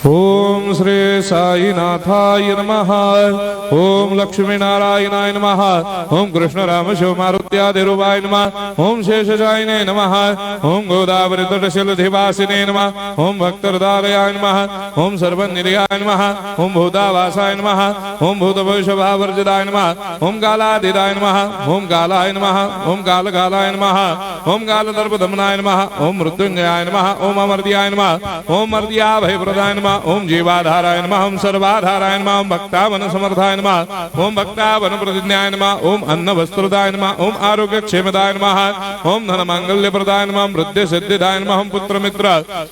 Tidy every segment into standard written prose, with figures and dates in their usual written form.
ओम श्री साईनाथाय नमः। ओम लक्ष्मी नारायणाय नमः। ओम कृष्ण राम शिव मारुत्यादिरूपाय नमः। ओम शेषशायिने नमः। ओम गोदावरी तटशिलधिवासिने नमः। ओम भक्तहृदयाय नमः। ओम सर्वनिलयाय नमः। ओम भूतावासाय नमः। ओम भूतभविष्यभावर्जिताय नमः। ओम कालाधीताय नमः। ओम कालाय नमः। ओम कालकालाय नमः। ओम कालदर्पदमनाय नमः। ओम मृत्युंजयाय नमः। ओम अमर्त्याय नमः। ओम मर्त्याभयप्रदाय नमः। ओम जीवाधाराय नमः। ओम सर्वाधाराय नमः। ओम भक्तावन समर्थाय नमः। ओम भक्तावन प्रतिज्ञाय नमः। ओम अन्न वस्त्रदाय नमः। ओम आरोग्य क्षेमदाय नमः। ओम धन मांगल्य प्रदाय नमः। ओम वृद्धि सिद्धिदाय नमः। ओम पुत्र मित्र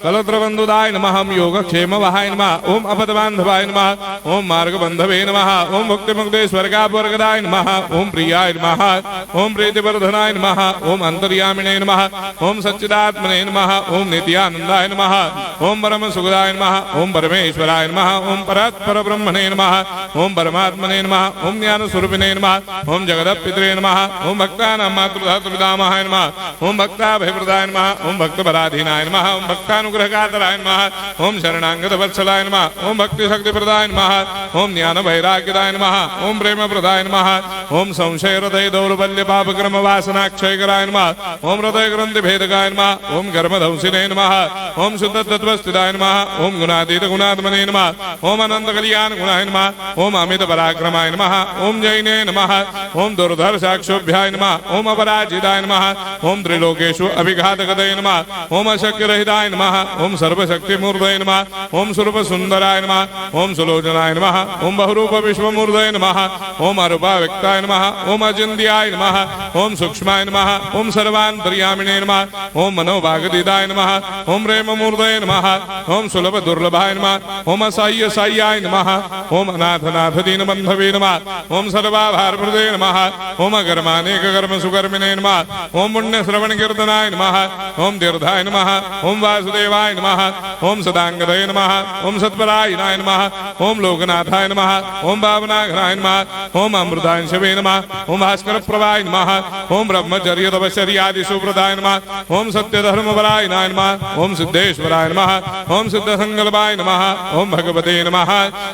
कलत्र बंधुदाय नमः। ओम योग क्षेम वहाय नमः। ओम अपद बांधवाय नमः। ओम मार्ग बंधवे नमः। ओम भक्ति मुक्ति स्वर्गापवर्गदाय नमः। ओम प्रियाय नमः। ओम प्रीतिवर्धनाय नमः। ओम अंतर्यामिने नमः। ओम सच्चिदात्मने नमः। ओम नित्यानंदाय नमः। ओम परम सुखदाय नमः। ओम परमेश्वराय नमः। ओम परात्पर ब्रह्मणे नमः। ओम परमात्मने नमः। ओम ज्ञान स्वरूपिणे नमः। ओम जगदपितरे नमः। ओम भक्तानां मातृधातुपितामहाय नमः। ओम भक्ताभयप्रदाय नमः। ओम भक्तपराधीनाय नमः। ओम भक्तानुग्रहकातराय नमः। ओम शरणागत वत्सलाय नमः। ओम भक्ति शक्ति प्रदाय नमः। ओम ज्ञान वैराग्यदाय नमः। ओम प्रेम प्रदाय नमः। ओम संशय हृदय दौर्बल्य पापक्रम वासना क्षयकराय नमः। ओम हृदय ग्रंथि भेदकाय नमः। ओम कर्मधंसिने नमः। ओम शुद्ध तत्वस्थिताय नमः। ओम गुणातीत गुणात्मने नमः। ओम अनंत कल्याण गुणाय नमः। ओम अमित पराक्रमाय नमः। ओम जैने नमः। ओम दुर्धर्षाक्षोभ्याय नमः। ओम अपराजिताय नमः। ओम त्रिलोकेषु अभिघातगतये नमः। ओम अशक्य रहिताय नमः। ओम सर्वशक्तिमूर्तये नमः। ओम स्वरूप सुंदराय नमः। ओम सुलोचनाय नमः। ओम बहुरूप विश्वमूर्तये नमः। ओम अरूपाव्यक्ताय नमः। ओम अचिन्त्याय नमः। ओम सूक्ष्माय नमः। ओम सर्वान्तर्यामिणे नमः। ओम मनोभागदिताय नमः। ओम प्रेममूर्तये नमः। ओम सुलभ दुर्लभाय नमः। ओम असाह्य साह्याय नमः। ओम अनाथनाथ दीनबन्धवे नमः। ओम सर्वाभारप्रदे नमः। ओम अकर्मानेक कर्म सुकर्मिणे नमः। ओम पुण्य श्रवण कीर्तनाय नमः। ओम तीर्थाय नमः। ओम वासुदेवाय नमः। ओम सदांगदये नमः। ओम सत्परायणाय नमः। ओम लोकनाथाय नमः। ओम भावनाघनाय नमः। ओम अमृतांशवे नमः। ओम भास्कर प्रभाय नमः। ओम ब्रह्मचर्य तपश्चर्यादि सुप्रदाय नमः। ओम सत्यधर्मपरायणाय नमः। ओम सिद्धेश्वराय नमः। ओम सिद्ध संकल्पाय नमः। ओम भगवते नमः।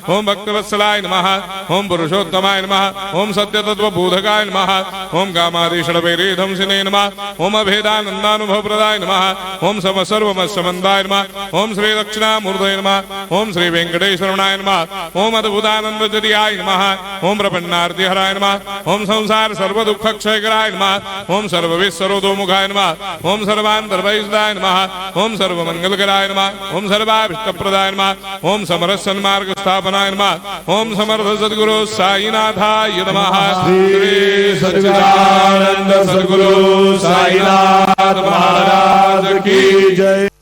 ओम भक्तवत्सलाय नमः। ओम पुरुषोत्तमाय नमः। ओम सत्यतत्त्वबोधकाय नमः। ओम कामादिषडवैरेधंसिने नमः। ओम अभेदानन्दानुभवप्रदाय नमः। ओम सर्वमस्समन्दाय नमः। ओम श्री दक्षिणामूर्तये नमः। ओम श्री वेंकटेश्वरनाय नमः। ओम अद्भुतानन्दजटियाय नमः। ओम प्रपन्नार्तिहराय नमः। ओम संसार सर्वदुःखक्षयकराय नमः। ओम सर्वविश्वरोधोमुखाय नमः। ओम सर्वान्तर्भयसुदाय नमः। ओम सर्वमङ्गलकराय नमः। ओम सर्वाभीष्टप्रदाय नमः। ओम समरस सन्मार्ग स्थापनाय नमः। ओम समर्थ सद्गुरु साईनाथाय नमः। श्री सच्चिदानंद सद्गुरु साईनाथ महाराज की जय।